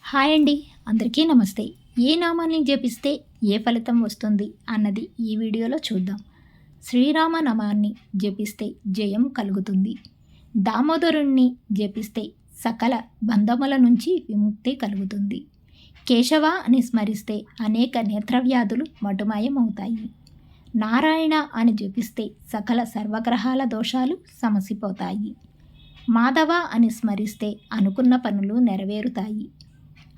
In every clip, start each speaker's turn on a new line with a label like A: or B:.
A: Hi అండి, అందరికీ నమస్తే. ఏ నామాన్ని జపిస్తే ఏ ఫలితం వస్తుంది అన్నది ఈ వీడియోలో చూద్దాం. శ్రీరామ నామాన్ని జపిస్తే జయం కలుగుతుంది. దామోదరుణ్ణి జపిస్తే సకల బంధముల నుంచి విముక్తి కలుగుతుంది. కేశవ అని స్మరిస్తే అనేక నేత్రవ్యాధులు మటుమాయమవుతాయి. నారాయణ అని జపిస్తే సకల సర్వగ్రహాల దోషాలు సమసిపోతాయి. మాధవ అని స్మరిస్తే అనుకున్న పనులు నెరవేరుతాయి.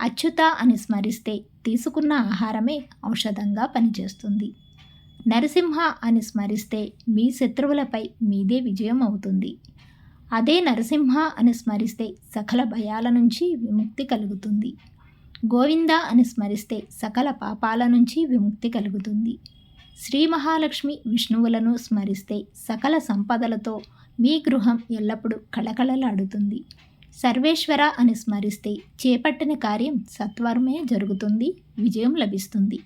A: అచ్యుత అని స్మరిస్తే తీసుకున్న ఆహారమే ఔషధంగా పనిచేస్తుంది. నరసింహ అని స్మరిస్తే మీ శత్రువులపై మీదే విజయం అవుతుంది. అదే నరసింహ అని స్మరిస్తే సకల భయాల నుంచి విముక్తి కలుగుతుంది. గోవింద అని స్మరిస్తే సకల పాపాల నుంచి విముక్తి కలుగుతుంది. శ్రీ మహాలక్ష్మి విష్ణువులను స్మరిస్తే సకల సంపదలతో మీ గృహం ఎల్లప్పుడూ కళకళలాడుతుంది. సర్వేశ్వర అని స్మరిస్తే చేపట్టిన కార్యం సత్వరమే జరుగుతుంది, విజయం లభిస్తుంది.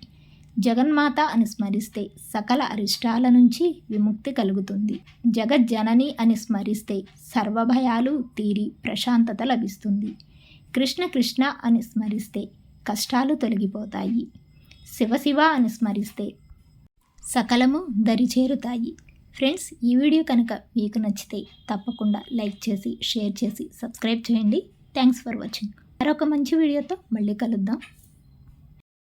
A: జగన్మాత అని స్మరిస్తే సకల అరిష్టాల నుంచి విముక్తి కలుగుతుంది. జగజ్జనని అని స్మరిస్తే సర్వభయాలు తీరి ప్రశాంతత లభిస్తుంది. కృష్ణ కృష్ణ అని స్మరిస్తే కష్టాలు తొలగిపోతాయి. శివ అని స్మరిస్తే సకలము దరిచేరుతాయి. ఫ్రెండ్స్, ఈ వీడియో కనుక మీకు నచ్చితే తప్పకుండా లైక్ చేసి, షేర్ చేసి, సబ్స్క్రైబ్ చేయండి. Thanks for watching. మరొక మంచి వీడియోతో మళ్ళీ కలుద్దాం.